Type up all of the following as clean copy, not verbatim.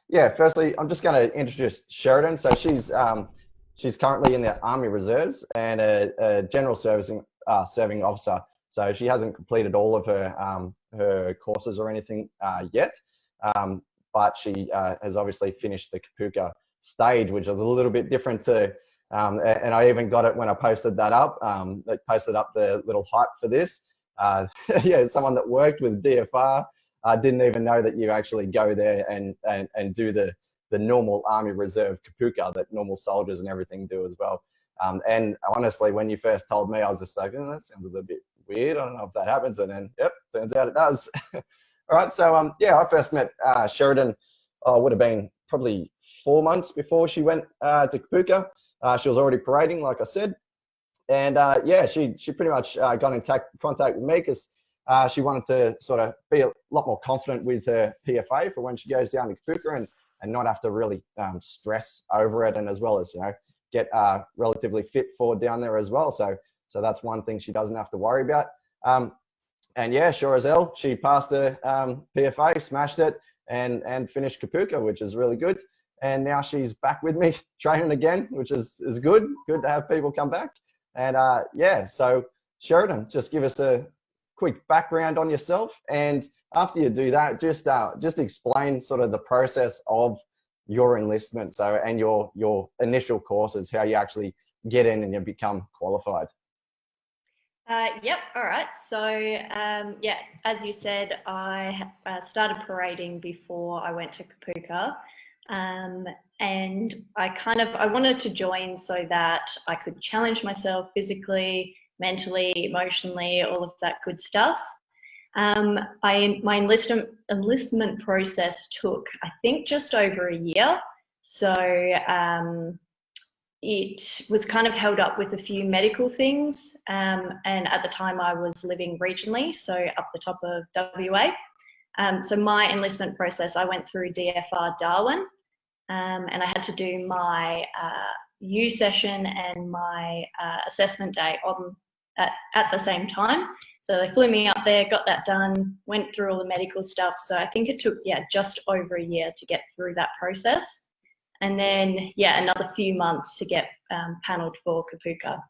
Yeah, firstly, I'm just going to introduce Sheridan. So she's currently in the Army Reserves and a general serving officer. So she hasn't completed all of her courses or anything yet, but she has obviously finished the Kapooka stage, which is a little bit different to. And I even got it when I posted that up. I posted up the little hype for this. Yeah, someone that worked with DFR. I didn't even know that you actually go there and do the normal Army Reserve Kapooka that normal soldiers and everything do as well. And honestly, when you first told me, I was just like, oh, that sounds a little bit weird. I don't know if that happens. And then, yep, turns out it does. All right. So, yeah, I first met Sheridan, would have been probably 4 months before she went to Kapooka. She was already parading, like I said. And yeah, she pretty much got in contact with me because she wanted to sort of be a lot more confident with her PFA for when she goes down to Kapooka and not have to really stress over it, and as well as, you know, get relatively fit for down there as well. So that's one thing she doesn't have to worry about. And yeah, sure as hell, she passed the PFA, smashed it, and finished Kapooka, which is really good. And now she's back with me training again, which is good. Good to have people come back. And yeah, so Sheridan, just give us a quick background on yourself, and after you do that, just explain sort of the process of your enlistment, so, and your initial courses, how you actually get in and you become qualified. Yep. All right. So yeah, as you said, I started parading before I went to Kapooka, and I wanted to join so that I could challenge myself physically, mentally, emotionally, all of that good stuff. My enlistment process took, I think, just over a year. So it was kind of held up with a few medical things. And at the time I was living regionally, so up the top of WA. So my enlistment process, I went through DFR Darwin, and I had to do my U session and my assessment day at the same time. So they flew me up there, got that done, went through all the medical stuff. So I think it took, yeah, just over a year to get through that process. And then, yeah, another few months to get panelled for Kapooka.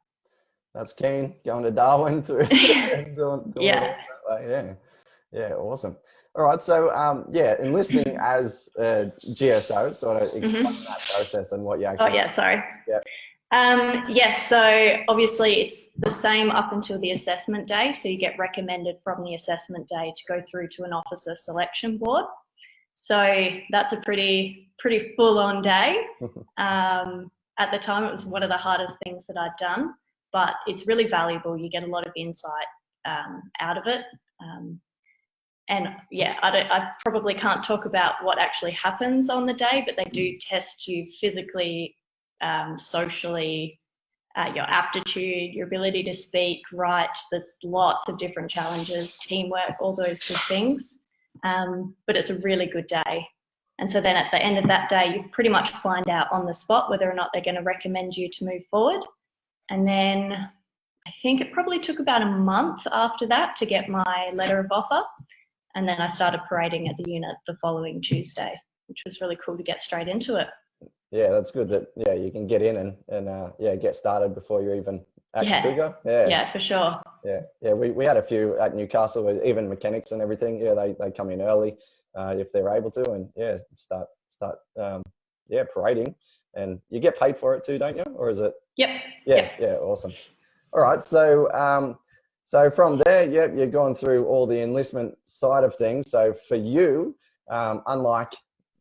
That's keen, going to Darwin through doing yeah. Yeah, yeah, awesome. All right, so yeah, enlisting as a GSO, sort of explain that process and what you actually. Oh yeah, sorry. Yeah. Yes, so obviously it's the same up until the assessment day. So you get recommended from the assessment day to go through to an officer selection board. So that's a pretty full-on day. At the time, it was one of the hardest things that I'd done, but it's really valuable. You get a lot of insight out of it. And yeah, I probably can't talk about what actually happens on the day, but they do test you physically, socially, your aptitude, your ability to speak, write. There's lots of different challenges, teamwork, all those good things. But it's a really good day. And so then at the end of that day, you pretty much find out on the spot whether or not they're going to recommend you to move forward. And then I think it probably took about a month after that to get my letter of offer. And then I started parading at the unit the following Tuesday, which was really cool to get straight into it. Yeah, that's good that, yeah, you can get in and yeah, get started before you're even at Kapooka. Yeah, for sure. Yeah, we had a few at Newcastle, even mechanics and everything. Yeah, they come in early if they're able to, and yeah, start yeah, parading, and you get paid for it too, don't you? Or is it? Yep. Yeah, awesome. All right, so so from there, yeah, you're going through all the enlistment side of things. So for you, unlike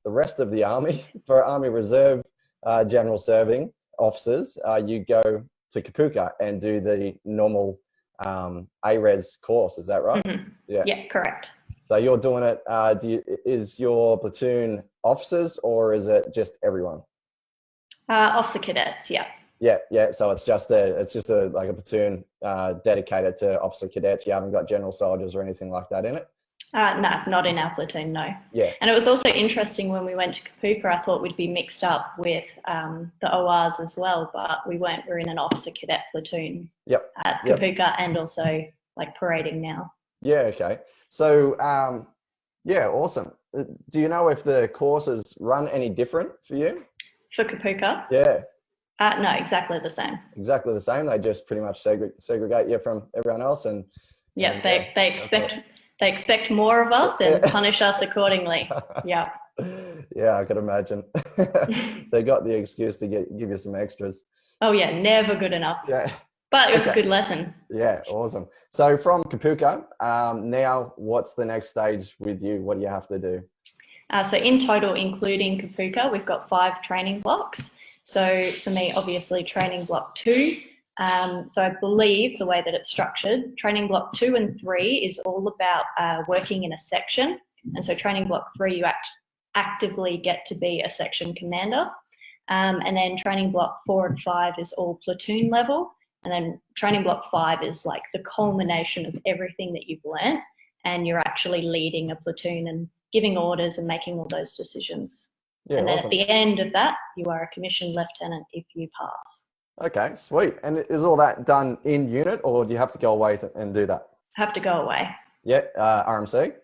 the rest of the Army, for Army Reserve general serving officers, you go to Kapooka and do the normal ARES course. Is that right? Mm-hmm. Yeah, correct. So you're doing it. Is your platoon officers or is it just everyone? Officer cadets. Yeah. Yeah. So it's just like a platoon dedicated to officer cadets. You haven't got general soldiers or anything like that in it. No, not in our platoon, no. Yeah. And it was also interesting when we went to Kapooka, I thought we'd be mixed up with the ORs as well, but we weren't. We're in an officer cadet platoon at Kapooka and also like parading now. Yeah, okay. So, yeah, awesome. do you know if the courses run any different for you? For Kapooka? Yeah. No, exactly the same. Exactly the same. They just pretty much segregate you from everyone else, and yeah, they expect more of us and punish us accordingly. Yeah. Yeah, I could imagine. They got the excuse to give you some extras. Oh yeah, never good enough. Yeah. But it was a good lesson. Yeah, awesome. So from Kapooka, now what's the next stage with you? What do you have to do? So in total, including Kapooka, we've got 5 training blocks. So for me, obviously training block 2. So I believe the way that it's structured, training block 2 and 3 is all about working in a section. And so training block 3, you actively get to be a section commander. And then training block 4 and 5 is all platoon level. And then training block 5 is like the culmination of everything that you've learnt, and you're actually leading a platoon and giving orders and making all those decisions. Yeah, and then awesome. At the end of that, you are a commissioned lieutenant if you pass. Okay, sweet. And is all that done in unit, or do you have to go away and do that? Have to go away. Yeah, RMC?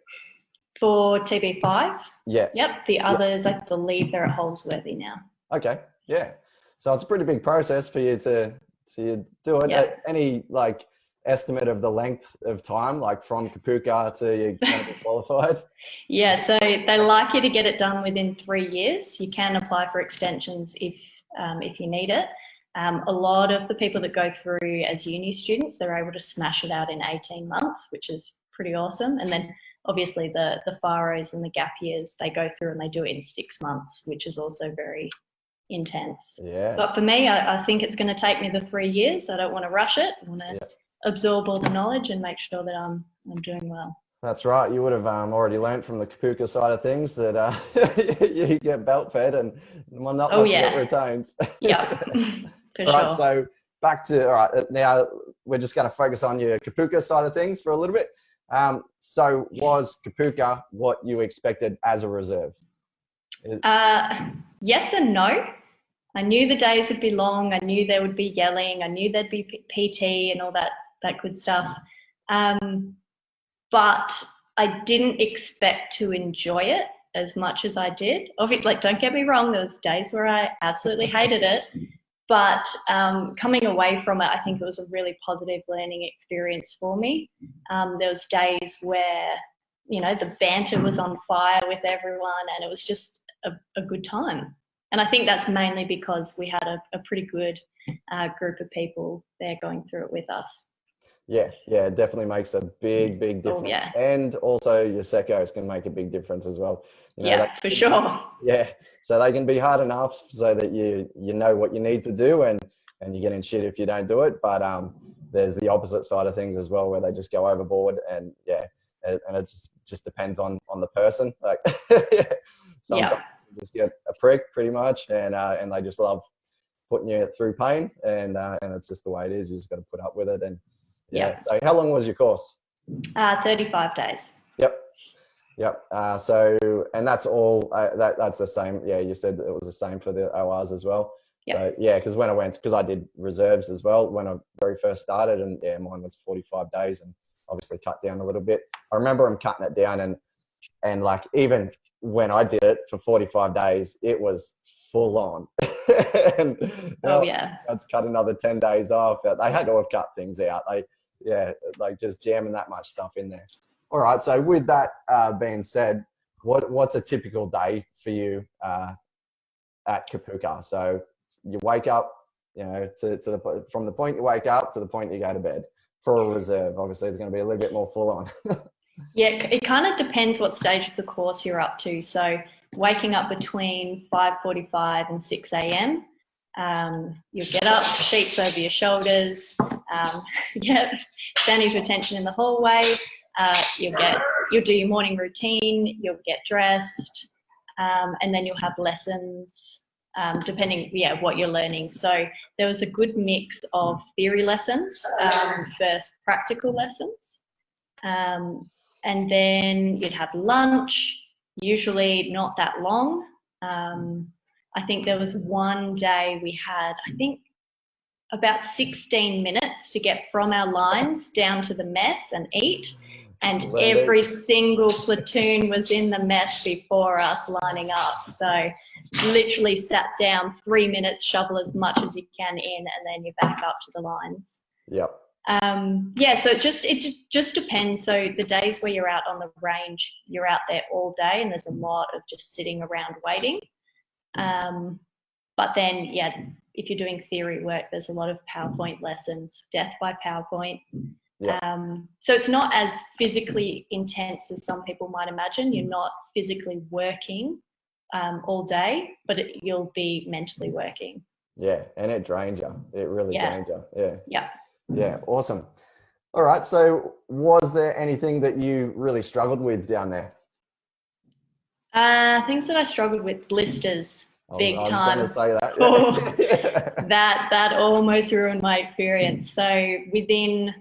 For TB5? Yeah. Yep, the others, I believe they're at Holsworthy now. Okay, yeah. So it's a pretty big process for you to do it. Yep. Any like estimate of the length of time, like from Kapooka to you kind of get qualified? Yeah, so they like you to get it done within 3 years. You can apply for extensions if you need it. A lot of the people that go through as uni students, they're able to smash it out in 18 months, which is pretty awesome. And then obviously the FAROs and the gap years, they go through and they do it in 6 months, which is also very intense. Yeah. But for me, I think it's going to take me the 3 years. I don't want to rush it. I want to absorb all the knowledge and make sure that I'm doing well. That's right. You would have already learned from the Kapooka side of things that you get belt fed and not much get retained. Yeah, for all right, sure. so back to, all right, now we're just going to focus on your Kapooka side of things for a little bit. So was Kapooka what you expected as a reserve? Yes and no. I knew the days would be long. I knew there would be yelling. I knew there'd be PT and all that good stuff. But I didn't expect to enjoy it as much as I did. Obviously, like, don't get me wrong, there was days where I absolutely hated it. But coming away from it, I think it was a really positive learning experience for me. There was days where, the banter was on fire with everyone, and it was just a good time. And I think that's mainly because we had a pretty good group of people there going through it with us. Yeah, it definitely makes a big difference. Oh, yeah. And also your secos can make a big difference as well. For sure. Yeah, so they can be hard enough so that you know what you need to do, and you get in shit if you don't do it. But there's the opposite side of things as well, where they just go overboard, and it just depends on the person. Like, sometimes you just get a prick pretty much, and they just love putting you through pain, and it's just the way it is. You just got to put up with it. And so how long was your course? 35 days. Yep. So, and that's all, that's the same. Yeah. You said that it was the same for the ORs as well. Yep. So yeah, because I did reserves as well when I very first started, and mine was 45 days and obviously cut down a little bit. I remember them cutting it down, and like, even when I did it for 45 days, it was full on. And I had to cut another 10 days off. They had to have cut things out. Like just jamming that much stuff in there. All right. So with that being said, what's a typical day for you at Kapooka? So you wake up, from the point you wake up to the point you go to bed. For a reserve, obviously, it's going to be a little bit more full on. Yeah, it kind of depends what stage of the course you're up to. So waking up between 5:45 and 6 a.m. You'll get up, sheets over your shoulders, standing to attention in the hallway. You'll do your morning routine, you'll get dressed, and then you'll have lessons, depending what you're learning. So there was a good mix of theory lessons versus practical lessons. And then you'd have lunch, usually not that long. I think there was one day we had, about 16 minutes to get from our lines down to the mess and eat. and Well, every single platoon was in the mess before us lining up. So literally sat down 3 minutes, shovel as much as you can in, and then you're back up to the lines. Yep. Yeah, so it just depends. So the days where you're out on the range, you're out there all day, and there's a lot of just sitting around waiting. But then, yeah, if you're doing theory work, there's a lot of PowerPoint lessons, death by PowerPoint. Yep. So it's not as physically intense as some people might imagine. You're not physically working all day, but you'll be mentally working. Yeah, and it drains you. It really drains you. Yeah. Yeah. Yeah, awesome. All right, so was there anything that you really struggled with down there? Things that I struggled with, blisters, big time. I was going to say that. Yeah. Oh, that almost ruined my experience. So within,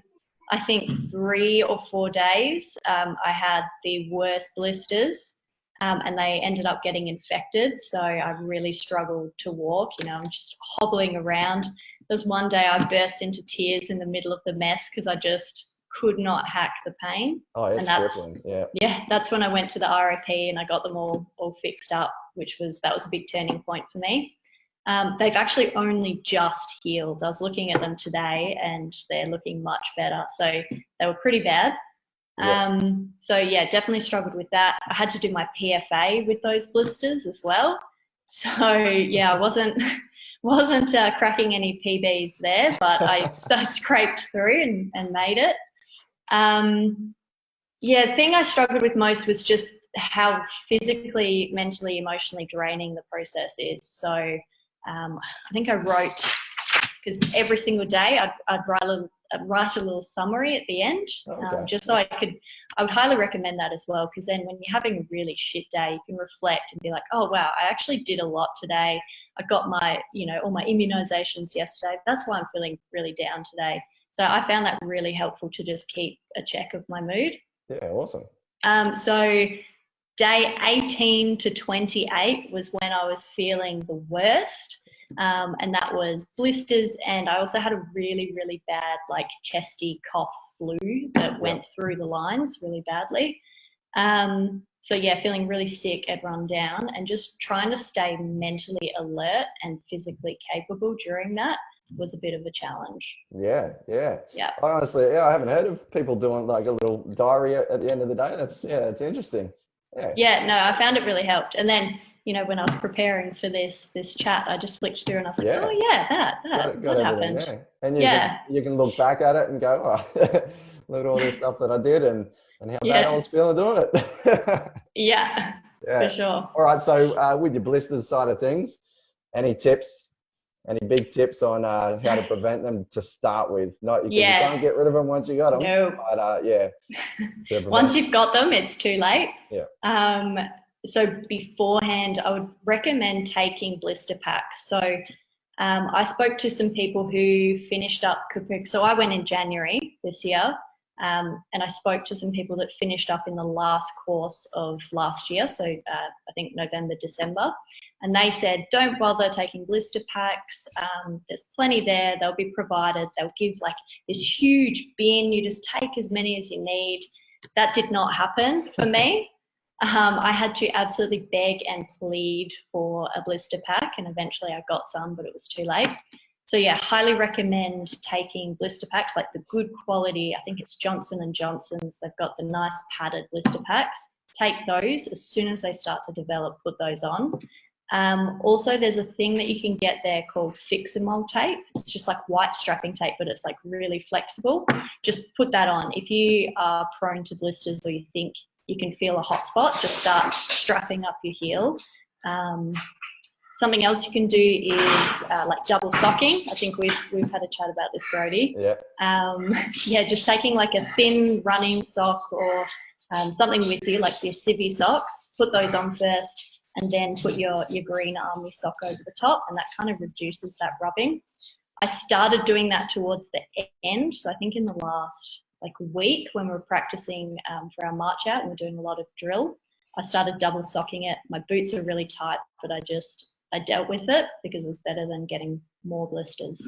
I think, 3 or 4 days, I had the worst blisters, and they ended up getting infected. So I really struggled to walk. You know, I'm just hobbling around. There was one day I burst into tears in the middle of the mess because I just could not hack the pain. Oh, it's crippling. Yeah. Yeah, that's when I went to the ROP and I got them all fixed up, that was a big turning point for me. They've actually only just healed. I was looking at them today and they're looking much better. So they were pretty bad. Yeah. So yeah, definitely struggled with that. I had to do my PFA with those blisters as well. So yeah, I wasn't cracking any PBs there, but I scraped through and made it. Yeah, the thing I struggled with most was just how physically, mentally, emotionally draining the process is. So I think I wrote, because every single day I'd write a little summary at the end, just so I would highly recommend that as well, because then when you're having a really shit day, you can reflect and be like, oh wow, I actually did a lot today. I got my, all my immunizations yesterday. That's why I'm feeling really down today. So I found that really helpful to just keep a check of my mood. Yeah, awesome. So day 18 to 28 was when I was feeling the worst. And that was blisters, and I also had a really, really bad, like, chesty cough flu that went through the lines really badly. So yeah, feeling really sick and run down, and just trying to stay mentally alert and physically capable during that was a bit of a challenge. Yeah. Honestly, I haven't heard of people doing like a little diary at the end of the day. It's interesting. Yeah, no, I found it really helped. And then, when I was preparing for this chat, I just flicked through and I was like, oh yeah, that happened. There. And you can look back at it and go, oh, look at all this stuff that I did and how bad I was feeling doing it. Yeah, for sure. All right, so with your blisters side of things, any big tips on how to prevent them to start with? Not because you can't get rid of them once you got them. No. But once you've got them, it's too late. Yeah. So beforehand, I would recommend taking blister packs. So I spoke to some people who finished up Kapooka. So I went in January this year, and I spoke to some people that finished up in the last course of last year. So I think November, December. And they said, don't bother taking blister packs. There's plenty there. They'll be provided. They'll give like this huge bin. You just take as many as you need. That did not happen for me. I had to absolutely beg and plead for a blister pack, and eventually I got some, but it was too late. So yeah, highly recommend taking blister packs, like the good quality. I think it's Johnson & Johnson's. They've got the nice padded blister packs. Take those as soon as they start to develop, put those on. Also, there's a thing that you can get there called fix-a-mole tape. It's just like white strapping tape, but it's like really flexible. Just put that on. If you are prone to blisters or you think you can feel a hot spot, just start strapping up your heel. Something else you can do is like double socking. I think we've had a chat about this, Brody. Yeah. Just taking like a thin running sock or something with you, like your civvy socks. Put those on first, and then put your green army sock over the top, and that kind of reduces that rubbing. I started doing that towards the end, so I think in the last week when we were practicing for our march out and we're doing a lot of drill, I started double socking it. My boots are really tight, but I dealt with it because it was better than getting more blisters.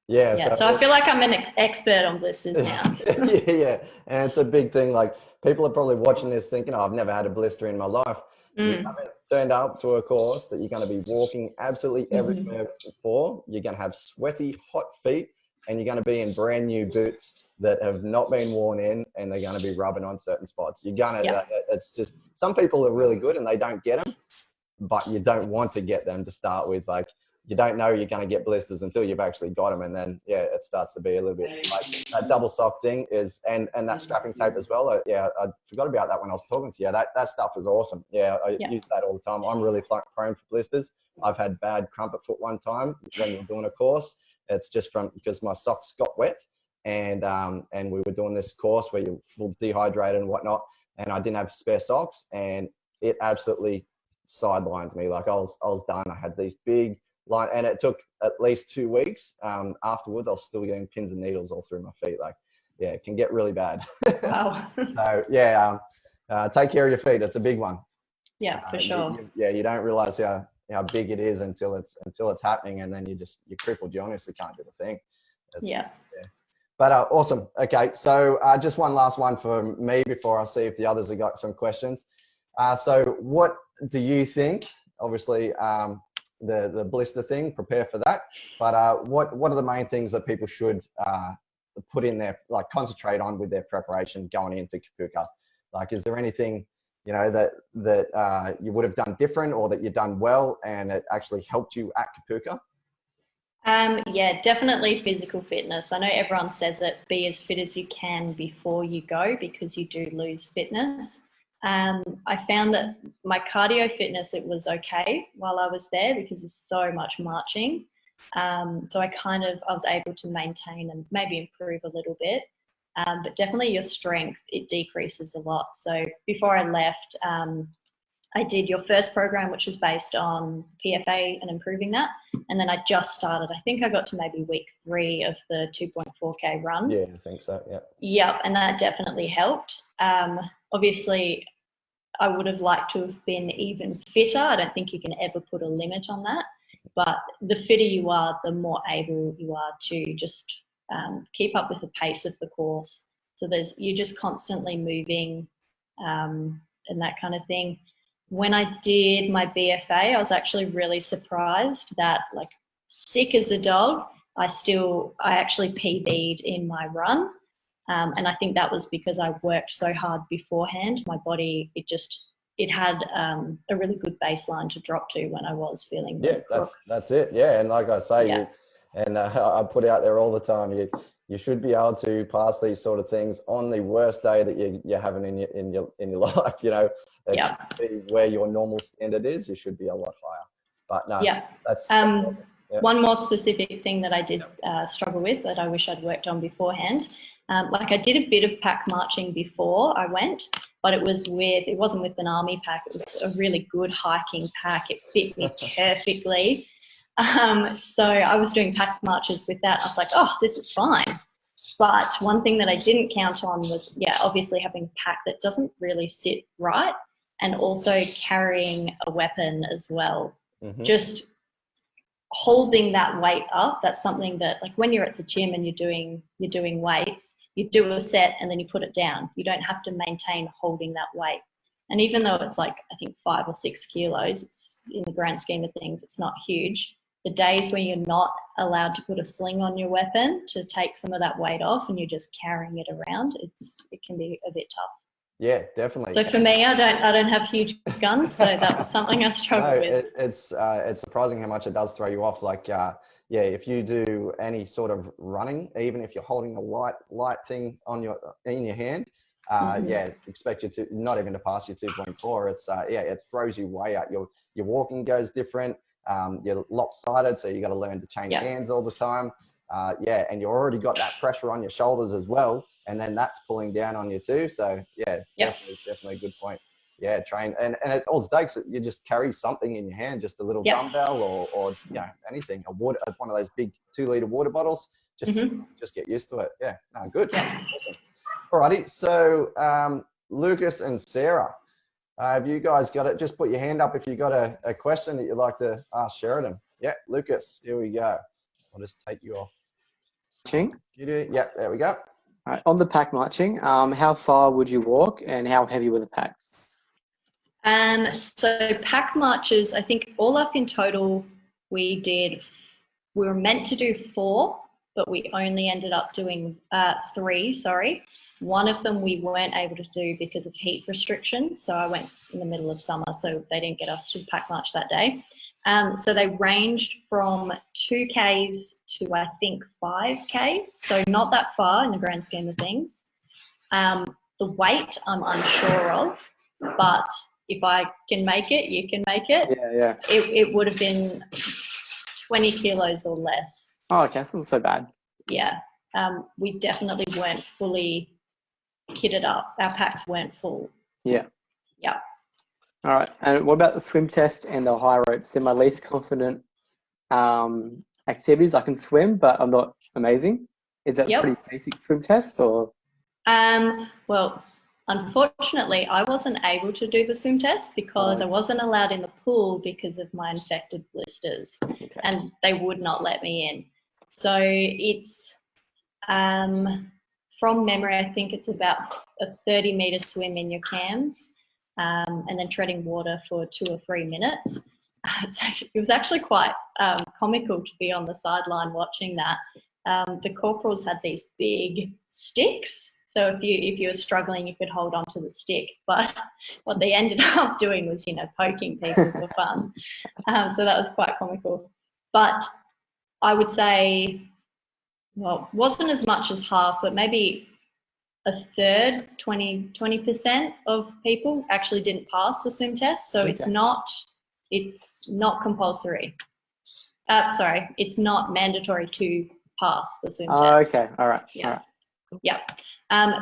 Yeah. Yeah, so I feel like I'm an expert on blisters now. Yeah. And it's a big thing. Like people are probably watching this thinking, oh, I've never had a blister in my life. You haven't turned up to a course that you're going to be walking absolutely everywhere for. You're going to have sweaty, hot feet, and you're going to be in brand new boots that have not been worn in, and they're going to be rubbing on certain spots. You're going to, Yep. it's just, some people are really good and they don't get them, but you don't want to get them to start with. Like, you don't know you're going to get blisters until you've actually got them, and then it starts to be a little bit like that double sock thing is, and that strapping tape as well. I forgot about that when I was talking to you. That stuff is awesome. I use that all the time. I'm really prone for blisters. I've had bad crumpet foot one time when we were doing a course. It's just because my socks got wet, and we were doing this course where you're full dehydrated and whatnot, and I didn't have spare socks, and it absolutely sidelined me. Like I was done. I had these big line, and it took at least 2 weeks. Afterwards, I was still getting pins and needles all through my feet. Like, it can get really bad. Wow. So take care of your feet. It's a big one. Yeah, for sure. You don't realize how big it is until it's happening, and then you're crippled. You honestly can't do the thing. Yeah. But awesome. Okay, so just one last one for me before I see if the others have got some questions. So what do you think? Obviously, the blister thing, prepare for that. But what are the main things that people should put in there, like concentrate on with their preparation going into Kapooka? Like, is there anything, that you would have done different, or that you've done well and it actually helped you at Kapooka? Yeah, definitely physical fitness. I know everyone says it, be as fit as you can before you go, because you do lose fitness. I found that my cardio fitness, it was okay while I was there because there's so much marching. So I was able to maintain and maybe improve a little bit. But definitely your strength, it decreases a lot. So before I left, I did your first program, which was based on PFA and improving that. And then I just started, I think I got to maybe week 3 of the 2.4K run. Yeah, I think so, yeah. Yep, and that definitely helped. Obviously, I would have liked to have been even fitter. I don't think you can ever put a limit on that. But the fitter you are, the more able you are to just keep up with the pace of the course. So you're just constantly moving and that kind of thing. When I did my BFA, I was actually really surprised that, like, sick as a dog, I actually PB'd in my run. And I think that was because I worked so hard beforehand. My body, it had a really good baseline to drop to when I was feeling really that's it. Yeah, and like I say, I put out there all the time, you should be able to pass these sort of things on the worst day that you're having in your life. It should be where your normal standard is. You should be a lot higher. But no, that's awesome. One more specific thing that I did struggle with that I wish I'd worked on beforehand. Like, I did a bit of pack marching before I went, but it wasn't with an army pack. It was a really good hiking pack. It fit me perfectly. So I was doing pack marches with that. I was like, oh, this is fine. But one thing that I didn't count on was, obviously having a pack that doesn't really sit right, and also carrying a weapon as well. Just holding that weight up, that's something that, like, when you're at the gym and you're doing weights, you do a set and then you put it down. You don't have to maintain holding that weight. And even though it's like, I think 5 or 6 kilos, it's, in the grand scheme of things, it's not huge. The days where you're not allowed to put a sling on your weapon to take some of that weight off and you're just carrying it around, it can be a bit tough. Yeah, definitely. So for me, I don't have huge guns, so that was something I struggled with. It's surprising how much it does throw you off. Like, if you do any sort of running, even if you're holding a light thing in your hand, expect you to not even to pass your 2.4. It's it throws you way out. Your walking goes different. You're lopsided, so you got to learn to change hands all the time. And you already got that pressure on your shoulders as well, and then that's pulling down on you too. So definitely a good point. Train, and it all takes, you just carry something in your hand, just a little dumbbell or anything, one of those big 2-liter water bottles. Just get used to it. Good. Awesome. Alrighty, so Lucas and Sarah, have you guys got it? Just put your hand up if you got a question that you'd like to ask Sheridan. Lucas, here we go. I'll just take you off marching. You do? Yeah, there we go. All right, on the pack marching, how far would you walk and how heavy were the packs? So pack marches, I think all up in total, we were meant to do 4, but we only ended up doing 3, sorry. One of them we weren't able to do because of heat restrictions. So I went in the middle of summer, so they didn't get us to pack march that day. So they ranged from 2Ks to I think 5Ks. So not that far in the grand scheme of things. The weight I'm unsure of, but if I can make it, you can make it. Yeah. It would have been 20 kilos or less. Oh, okay, that's not so bad. Yeah. We definitely weren't fully kitted up. Our packs weren't full. Yeah. Yeah. All right. And what about the swim test and the high ropes? They're my least confident activities. I can swim, but I'm not amazing. Is that a pretty basic swim test or? Well, unfortunately, I wasn't able to do the swim test because I wasn't allowed in the pool because of my infected blisters, and they would not let me in. So it's, from memory, I think it's about a 30-meter swim in your cans, and then treading water for 2 or 3 minutes. It was actually quite comical to be on the sideline watching that. The corporals had these big sticks. So if you were struggling, you could hold onto the stick. But what they ended up doing was, poking people for fun. So that was quite comical. But I would say, well, wasn't as much as half, but maybe a third, 20% of people actually didn't pass the swim test. So it's not compulsory. Sorry, it's not mandatory to pass the swim test. Okay, all right. Yeah. All right. Yeah.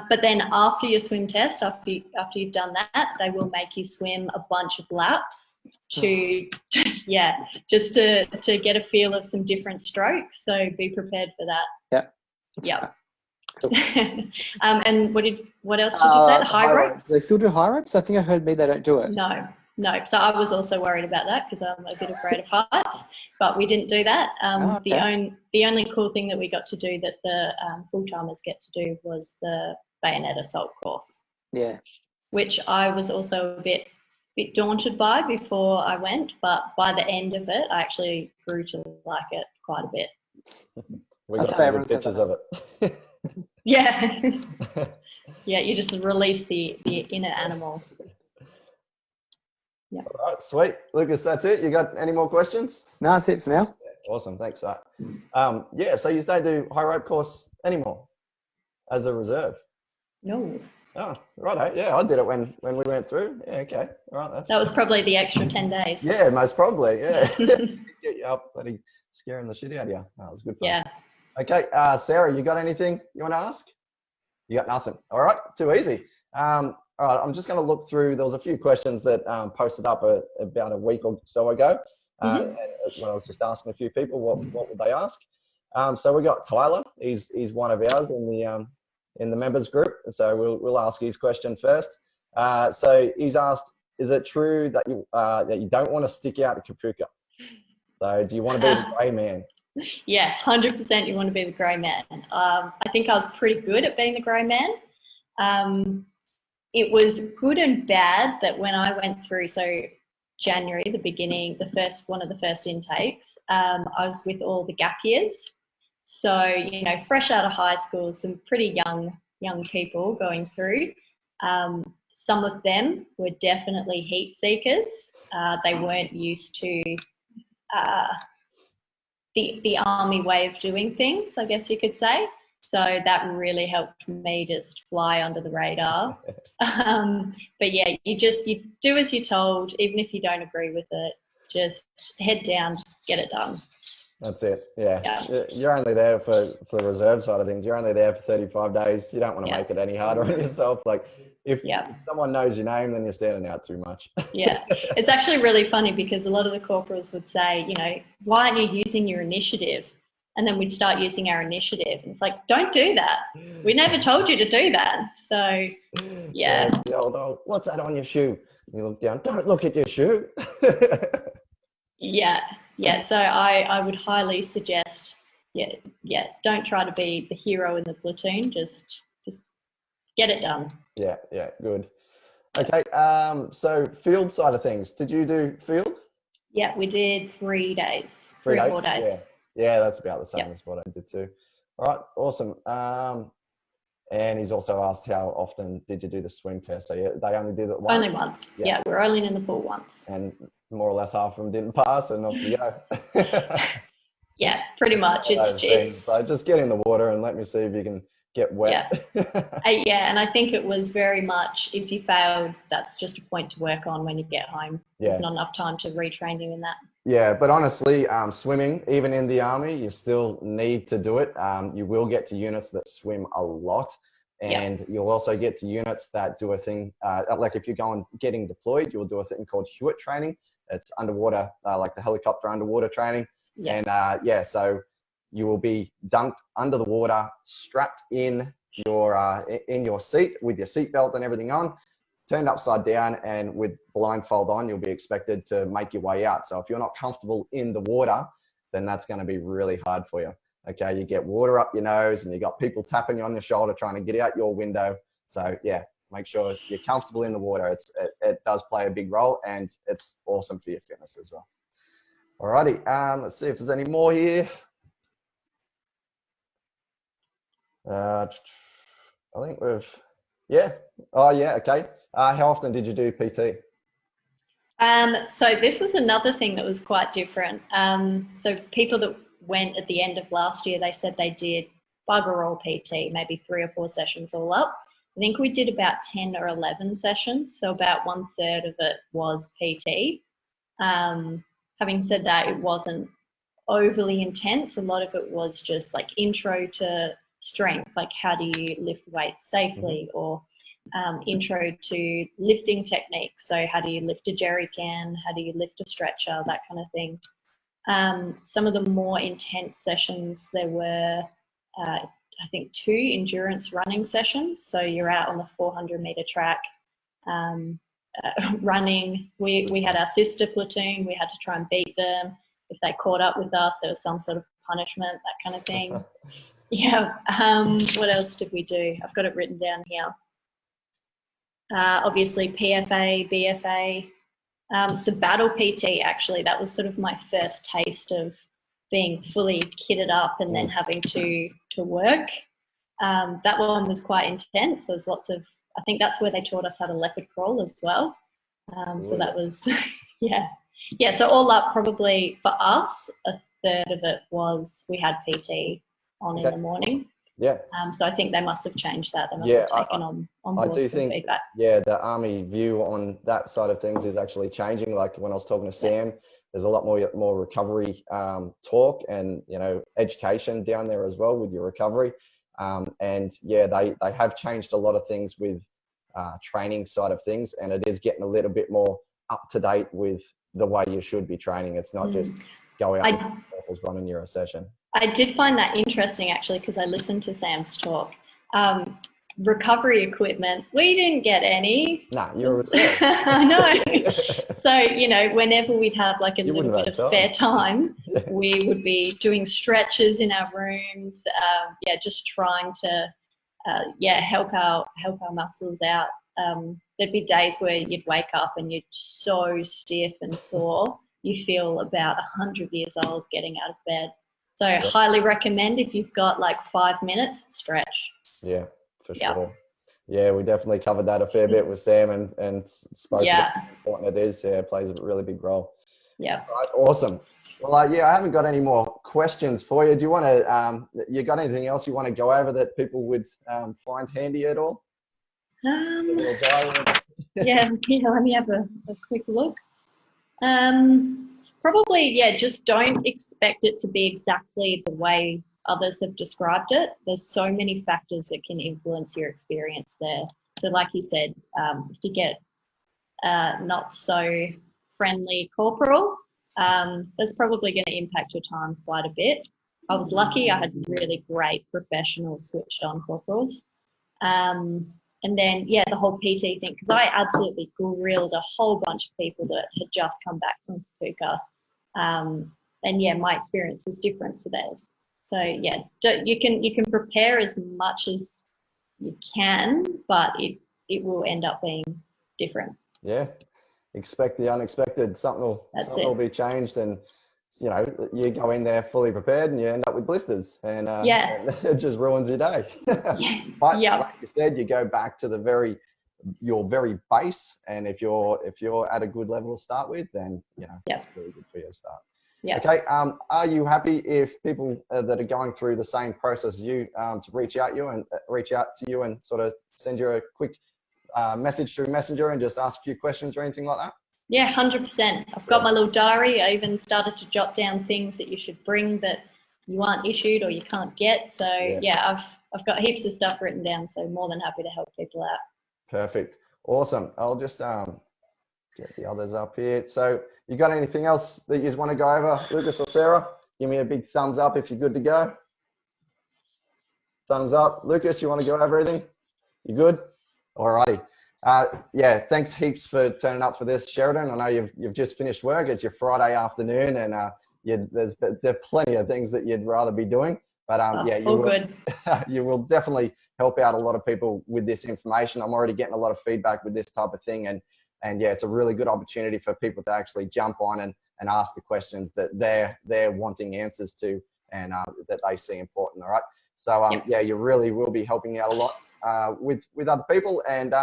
But then after your swim test, after you've done that, they will make you swim a bunch of laps just to get a feel of some different strokes. So be prepared for that. Yeah. Cool. And what else did you say? High ropes? They still do high ropes? I think I heard they don't do it. No. So I was also worried about that because I'm a bit afraid of heights, but we didn't do that. The only cool thing that we got to do that the full-timers get to do was the bayonet assault course. Yeah. Which I was also a bit daunted by before I went, but by the end of it, I actually grew to like it quite a bit. We got some good pictures of it. Yeah. Yeah, you just release the inner animal. Yeah. All right, sweet. Lucas, that's it. You got any more questions? No, that's it for now. Yeah, awesome, thanks. So you don't do high rope course anymore as a reserve? No. Oh, right. Yeah, I did it when we went through. Yeah, okay. All right, that was probably the extra 10 days. Yeah, most probably, yeah. Get you up, bloody scaring the shit out of you. Oh, it was good fun. Yeah. Okay, Sarah, you got anything you want to ask? You got nothing. All right, too easy. All right, I'm just going to look through. There was a few questions that posted up about a week or so ago. When I was just asking a few people what would they ask. So we got Tyler. He's one of ours in the members group. So we'll ask his question first. So he's asked, is it true that you don't want to stick out to Kapooka? So do you want to be the grey man? Yeah, 100% you want to be the grey man. I think I was pretty good at being the grey man. It was good and bad that when I went through, so January, one of the first intakes, I was with all the gap years. So, fresh out of high school, some pretty young people going through. Some of them were definitely heat seekers. They weren't used to the army way of doing things, I guess you could say. So that really helped me just fly under the radar. But yeah, you do as you're told, even if you don't agree with it, just head down, just get it done. That's it. Yeah. You're only there for the reserve side of things. You're only there for 35 days. You don't want to make it any harder on yourself. Like if someone knows your name, then you're standing out too much. Yeah. It's actually really funny because a lot of the corporals would say, why aren't you using your initiative? And then we'd start using our initiative. And it's like, don't do that. We never told you to do that. So, yeah. It's the old, oh, what's that on your shoe? You look down, don't look at your shoe. Yeah. So I would highly suggest yeah, don't try to be the hero in the platoon. Just get it done. Yeah, good. Okay, so field side of things. Did you do field? Yeah, we did 3 days, 3 3 or days? 4 days. Yeah, that's about the same Yep. as what I did too. All right, awesome. And he's also asked how often did you do the swim test? So yeah, they only did it once? Only once. Yeah, we're only in the pool once. And more or less half of them didn't pass, and off you go. Yeah, pretty much. It's so just get in the water and let me see if you can get wet. Yeah, and I think it was very much, if you failed, that's just a point to work on when you get home. There's not enough time to retrain you in that. Yeah, but honestly, swimming, even in the Army, you still need to do it. You will get to units that swim a lot, and you'll also get to units that do a thing, like if you're getting deployed, you'll do a thing called Hewitt training. It's underwater, like the helicopter underwater training. And so you will be dunked under the water, strapped in your seat with your seatbelt and everything on, turned upside down, and with blindfold on, you'll be expected to make your way out. So if you're not comfortable in the water, then that's going to be really hard for you. Okay, you get water up your nose and you got people tapping you on the shoulder trying to get out your window. So yeah, make sure you're comfortable in the water. It does play a big role, and it's awesome for your fitness as well. Alrighty, let's see if there's any more here. I think okay. How often did you do PT? So this was another thing that was quite different. So people that went at the end of last year, they said they did bugger all PT, maybe 3 or 4 sessions all up. I think we did about 10 or 11 sessions, so about 1/3 of it was PT. Having said that, it wasn't overly intense. A lot of it was just like intro to strength, like how do you lift weights safely, or intro to lifting techniques. So how do you lift a jerry can? How do you lift a stretcher? That kind of thing. Some of the more intense sessions, there were, I think, 2 endurance running sessions. So you're out on the 400-meter track running. We had our sister platoon. We had to try and beat them. If they caught up with us, there was some sort of punishment, that kind of thing. Yeah. What else did we do? I've got it written down here. Obviously PFA, BFA, the battle PT, actually, that was sort of my first taste of being fully kitted up and then having to work. That one was quite intense. There's lots of, I think that's where they taught us how to leopard crawl as well. So that was, yeah. So all up, probably for us, 1/3 of it was we had PT on in the morning. Yeah. So I think they must have changed that. They must have taken on board I do some think feedback. Yeah, the Army view on that side of things is actually changing. Like when I was talking to Sam, there's a lot more recovery talk and education down there as well with your recovery. And yeah, they have changed a lot of things with training side of things, and it is getting a little bit more up to date with the way you should be training. It's not just go out and running your session. I did find that interesting, actually, because I listened to Sam's talk. Recovery equipment, we didn't get any. Nah, you're a reserve. I know. So, whenever we'd have like a little bit of spare time, we would be doing stretches in our rooms. Just trying to, help our muscles out. There'd be days where you'd wake up and you're so stiff and sore, you feel about 100 years old getting out of bed. So highly recommend, if you've got like 5 minutes, stretch. Yeah, for sure. Yeah, we definitely covered that a fair bit with Sam and spoke about how important it is. Yeah, it plays a really big role. Yeah. Right, awesome. Well, I haven't got any more questions for you. Do you want to, you got anything else you want to go over that people would find handy at all? Let me have a quick look. Probably, just don't expect it to be exactly the way others have described it. There's so many factors that can influence your experience there. So like you said, if you get not so friendly corporal, that's probably going to impact your time quite a bit. I was lucky, I had really great professional switched on corporals. And then, the whole PT thing, because I absolutely grilled a whole bunch of people that had just come back from Kapooka. And my experience was different to theirs. So yeah, you can prepare as much as you can, but it will end up being different. Yeah, expect the unexpected. Something will be changed, and you know, you go in there fully prepared and you end up with blisters, and and it just ruins your day. But like you said, you go back to your very base, and if you're at a good level to start with, then you know that's really good for you to start. Yeah. Okay. Are you happy if people that are going through the same process as you to reach out to you and sort of send you a quick message through Messenger and just ask a few questions or anything like that? Yeah, 100%. I've got my little diary. I even started to jot down things that you should bring that you aren't issued or you can't get. So yeah, I've got heaps of stuff written down. So more than happy to help people out. Perfect. Awesome. I'll just get the others up here. So you got anything else that you just want to go over, Lucas or Sarah? Give me a big thumbs up if you're good to go. Thumbs up. Lucas, you want to go over everything? You good? Alrighty. Yeah, thanks heaps for turning up for this, Sheridan. I know you've just finished work. It's your Friday afternoon, and there's plenty of things that you'd rather be doing. But you will definitely help out a lot of people with this information. I'm already getting a lot of feedback with this type of thing, and yeah, it's a really good opportunity for people to actually jump on and ask the questions that they're wanting answers to, and that they see important. All right. So yeah, you really will be helping out a lot with other people, and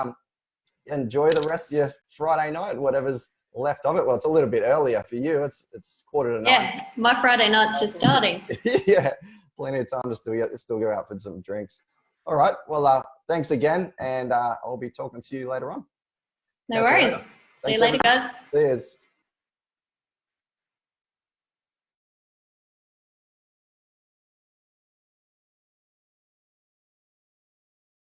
enjoy the rest of your Friday night, whatever's left of it. Well, it's a little bit earlier for you. It's 8:45. Yeah, my Friday night's just starting. Yeah, plenty of time to still go out for some drinks. All right. Well, thanks again, and I'll be talking to you later on. No worries. See you later, guys. Cheers.